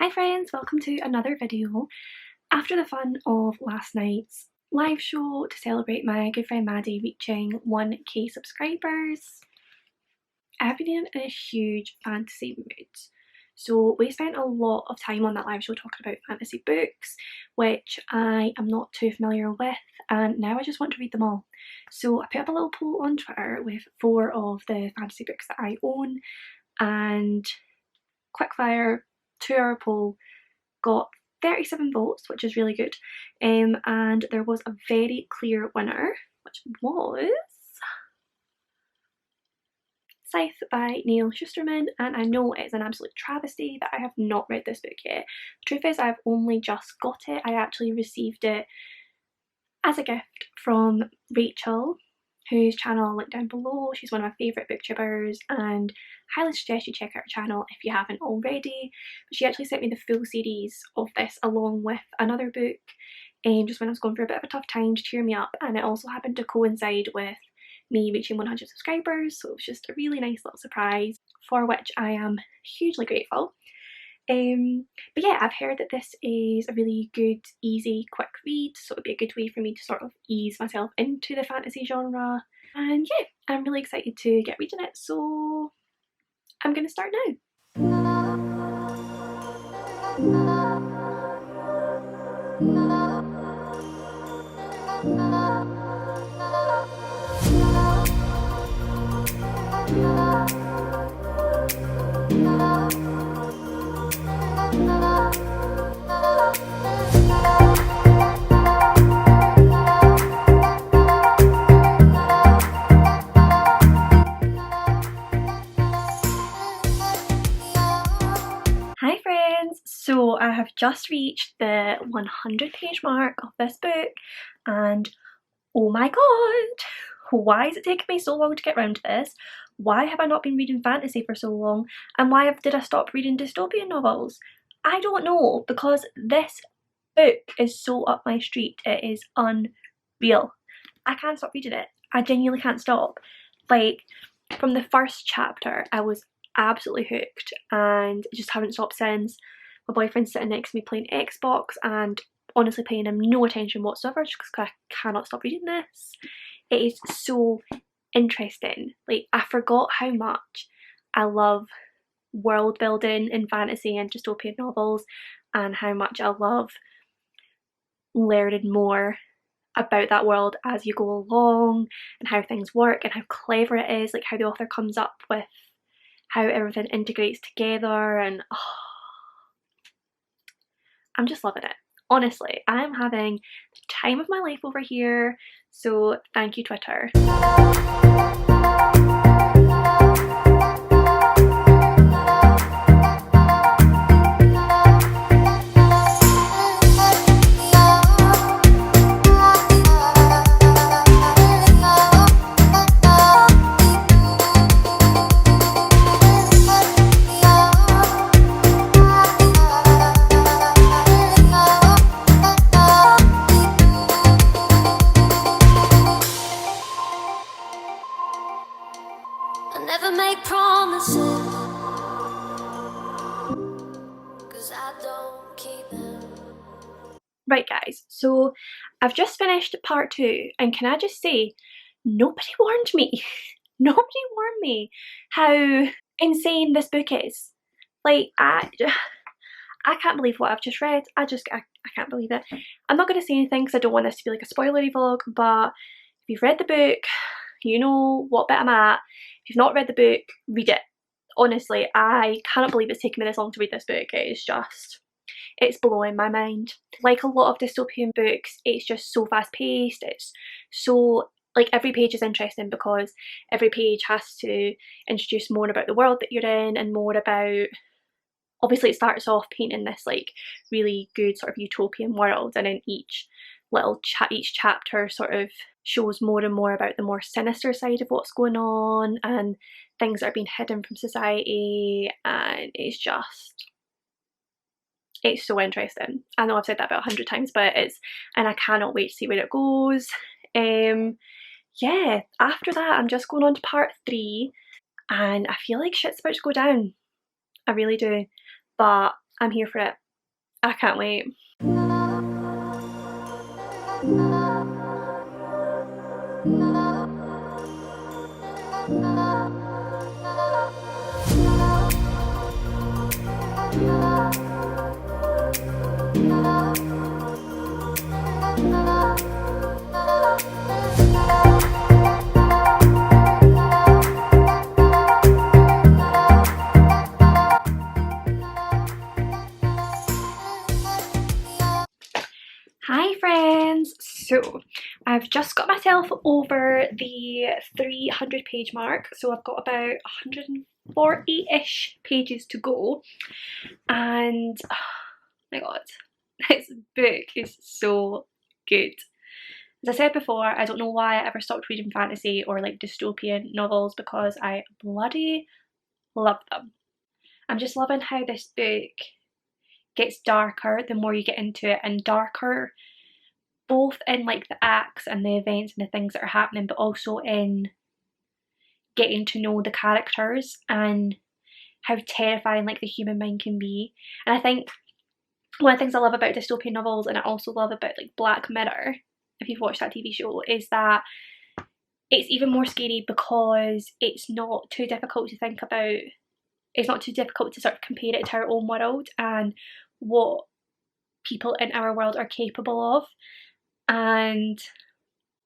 Hi friends, welcome to another video. After the fun of last night's live show to celebrate my good friend Maddie reaching 1k subscribers, I've been in a huge fantasy mood. So we spent a lot of time on that live show talking about fantasy books, which I am not too familiar with, and now I just want to read them all. So I put up a little poll on Twitter with 4 of the fantasy books that I own, and quickfire 2-hour poll got 37 votes, which is really good, and there was a very clear winner, which was Scythe by Neil Shusterman, and I know it's an absolute travesty that I have not read this book yet. The truth is I've only just got it. I actually received it as a gift from Rachel, whose channel I'll link down below. She's one of my favourite booktubers and highly suggest you check out her channel if you haven't already. But she actually sent me the full series of this along with another book just when I was going through a bit of a tough time to cheer me up, and it also happened to coincide with me reaching 100 subscribers, so it was just a really nice little surprise for which I am hugely grateful. But yeah, I've heard that this is a really good, easy, quick read, so it'd be a good way for me to sort of ease myself into the fantasy genre. And yeah, I'm really excited to get reading it, so I'm gonna start now. Hi friends! So I have just reached the 100-page mark of this book, and oh my god! Why is it taking me so long to get round to this? Why have I not been reading fantasy for so long? And why did I stop reading dystopian novels? I don't know, because this book is so up my street. It is unreal. I can't stop reading it. I genuinely can't stop. Like, from the first chapter I was absolutely hooked and just haven't stopped since. My boyfriend's sitting next to me playing Xbox and honestly paying him no attention whatsoever just because I cannot stop reading this. It is so interesting. Like, I forgot how much I love world building in fantasy and dystopian novels, and how much I love learning more about that world as you go along and how things work and how clever it is, like how the author comes up with how everything integrates together, and I'm just loving it. Honestly, I'm having the time of my life over here, so thank you, Twitter. I never make promises, 'cause I don't keep them. Right guys, so I've just finished part 2, and can I just say, nobody warned me. Nobody warned me how insane this book is. Like, I can't believe what I've just read. I can't believe it. I'm not going to say anything because I don't want this to be like a spoilery vlog, but if you've read the book, you know what bit I'm at. If you've not read the book, read it. Honestly, I cannot believe it's taken me this long to read this book. It is just, it's blowing my mind. Like a lot of dystopian books, it's just so fast paced. It's so, like, every page is interesting because every page has to introduce more about the world that you're in and more about, obviously it starts off painting this like really good sort of utopian world, and then each chapter sort of shows more and more about the more sinister side of what's going on and things that are being hidden from society, and it's so interesting. I know I've said that about 100 times, but and I cannot wait to see where it goes. Yeah, after that I'm just going on to part 3, and I feel like shit's about to go down. I really do. But I'm here for it. I can't wait. Hi friends! So I've just got myself over the 300 page mark, so I've got about 140-ish pages to go, and oh my god, this book is so good. As I said before, I don't know why I ever stopped reading fantasy or like dystopian novels, because I bloody love them. I'm just loving how this book gets darker the more you get into it, and darker both in like the acts and the events and the things that are happening, but also in getting to know the characters and how terrifying like the human mind can be. And I think one of the things I love about dystopian novels, and I also love about like Black Mirror, if you've watched that TV show, is that it's even more scary because it's not too difficult to think about. It's not too difficult to sort of compare it to our own world and what people in our world are capable of. And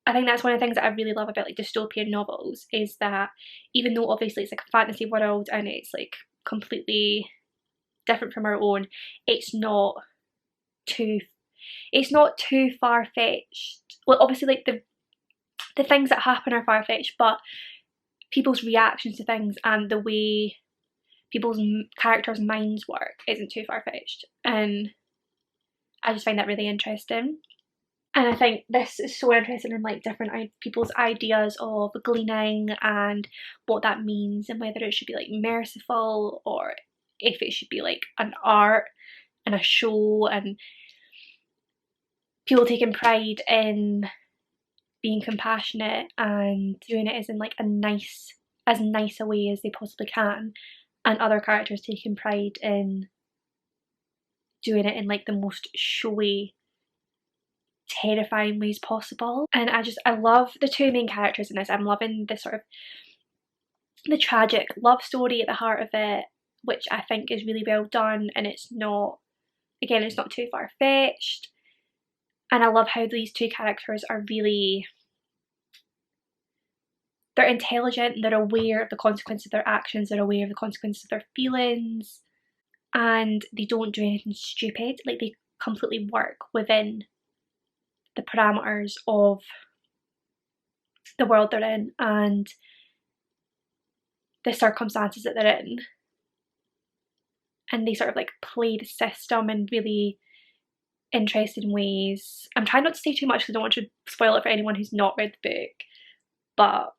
I think that's one of the things that I really love about like dystopian novels, is that even though obviously it's like a fantasy world and it's like completely different from our own, it's not too far-fetched. Well, obviously like the things that happen are far-fetched, but people's reactions to things and the way people's characters' minds work isn't too far-fetched, and I just find that really interesting. And I think this is so interesting in like different people's ideas of gleaning and what that means, and whether it should be like merciful or if it should be like an art and a show, and people taking pride in being compassionate and doing it as in like as nice a way as they possibly can, and other characters taking pride in doing it in like the most showy, terrifying ways possible. And I love the two main characters in this. I'm loving the sort of the tragic love story at the heart of it, which I think is really well done, and it's not too far-fetched. And I love how these two characters are really, they're intelligent, they're aware of the consequences of their actions, they're aware of the consequences of their feelings, and they don't do anything stupid. Like, they completely work within the parameters of the world they're in and the circumstances that they're in, and they sort of like play the system in really interesting ways. I'm trying not to say too much because I don't want to spoil it for anyone who's not read the book, but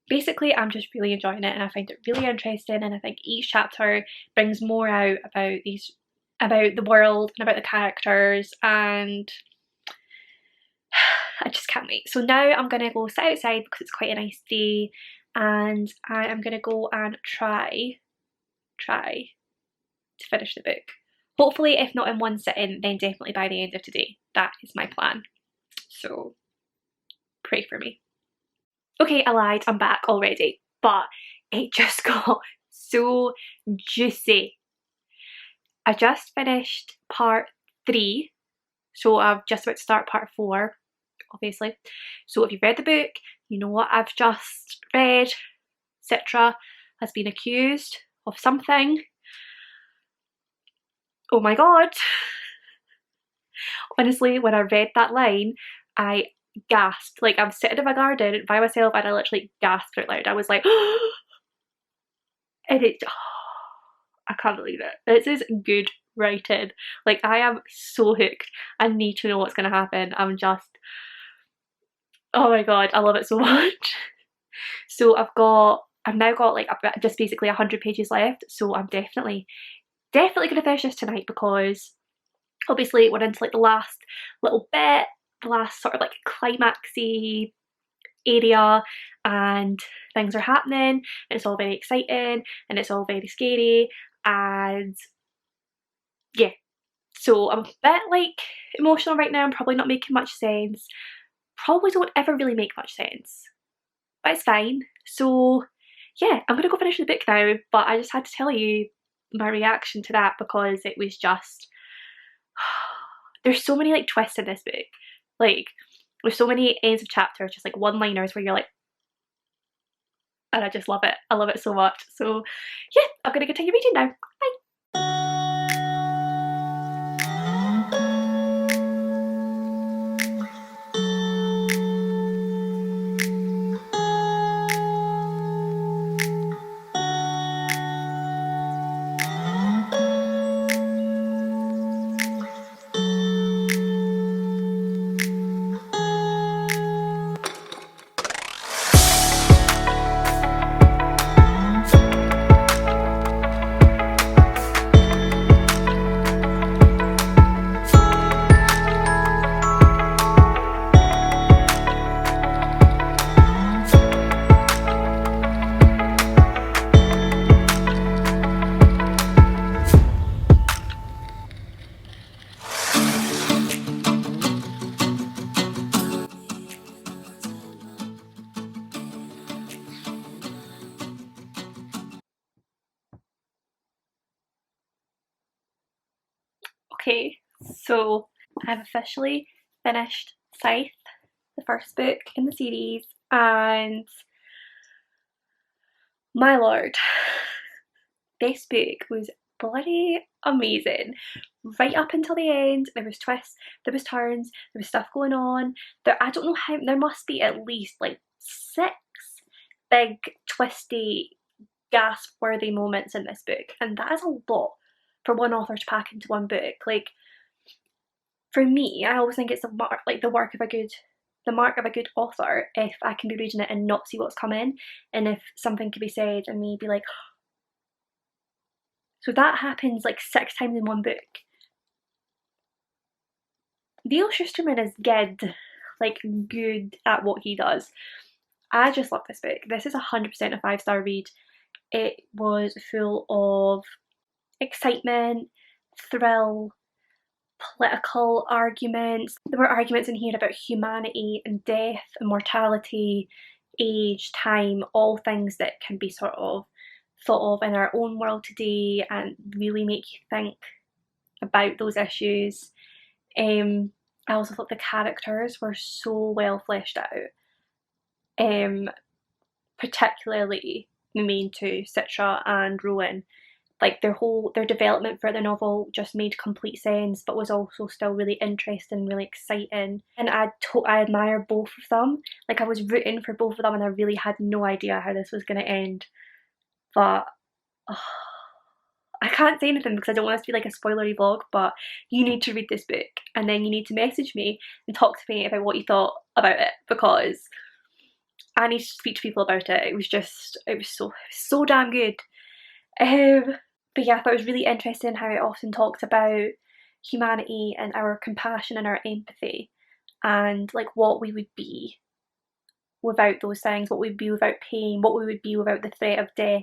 basically I'm just really enjoying it, and I find it really interesting, and I think each chapter brings more out about the world and about the characters, and I just can't wait. So now I'm gonna go sit outside because it's quite a nice day, and I am gonna go and try to finish the book. Hopefully, if not in one sitting, then definitely by the end of today. That is my plan. So pray for me. Okay, I lied, I'm back already, but it just got so juicy. I just finished part 3, so I'm just about to start part 4, obviously. So if you've read the book, you know what I've just read. Citra has been accused of something. Oh my god. Honestly, when I read that line, I gasped. Like, I'm sitting in my garden by myself and I literally gasped out loud. I was like, and I can't believe it. This is good writing. Like, I am so hooked. I need to know what's going to happen. I'm just, oh my god, I love it so much. So I've now got like just basically 100 pages left, so I'm definitely gonna finish this tonight, because obviously we're into like the last little bit, the last sort of like climaxy area, and things are happening, and it's all very exciting and it's all very scary, and yeah, so I'm a bit like emotional right now. I'm probably not making much sense. Probably don't ever really make much sense, but it's fine. So yeah, I'm gonna go finish the book now, but I just had to tell you my reaction to that because it was just there's so many like twists in this book. Like there's so many ends of chapters, just like one-liners where you're like, and I just love it. I love it so much. So yeah, I'm gonna continue reading now. Bye. Okay, so I've officially finished Scythe, the first book in the series, and my lord, this book was bloody amazing. Right up until the end, there was twists, there was turns, there was stuff going on. I don't know how, there must be at least like 6 big twisty gasp-worthy moments in this book, and that is a lot for one author to pack into one book. Like, for me, I always think it's the mark of a good author if I can be reading it and not see what's coming, and if something could be said and me be like, so that happens like 6 times in one book. Neil Schusterman is good, like good at what he does. I just love this book. This is 100% a 5-star read. It was full of excitement, thrill, political arguments. There were arguments in here about humanity and death and mortality, age, time, all things that can be sort of thought of in our own world today and really make you think about those issues. I also thought the characters were so well fleshed out, particularly the main two, Citra and Rowan. Like their development for the novel just made complete sense, but was also still really interesting, really exciting. And I admire both of them. Like I was rooting for both of them, and I really had no idea how this was going to end. But I can't say anything because I don't want this to be like a spoilery vlog. But you need to read this book, and then you need to message me and talk to me about what you thought about it, because I need to speak to people about it. It was so damn good. But yeah, I thought it was really interesting how it often talked about humanity and our compassion and our empathy, and like what we would be without those things, what we'd be without pain, what we would be without the threat of death.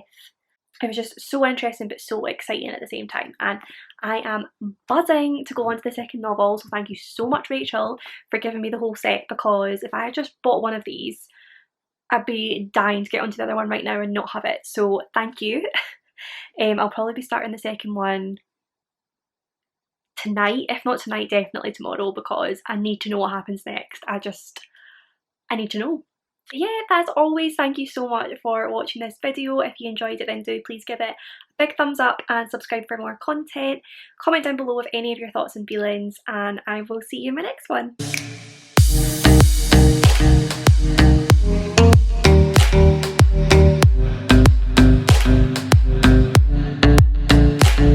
It was just so interesting but so exciting at the same time, and I am buzzing to go on to the second novel. So thank you so much, Rachel, for giving me the whole set, because if I had just bought one of these, I'd be dying to get onto the other one right now and not have it. So thank you. I'll probably be starting the second one tonight. If not tonight, definitely tomorrow, because I need to know what happens next. I need to know. Yeah, as always, thank you so much for watching this video. If you enjoyed it, then do please give it a big thumbs up and subscribe for more content. Comment down below with any of your thoughts and feelings, and I will see you in my next one.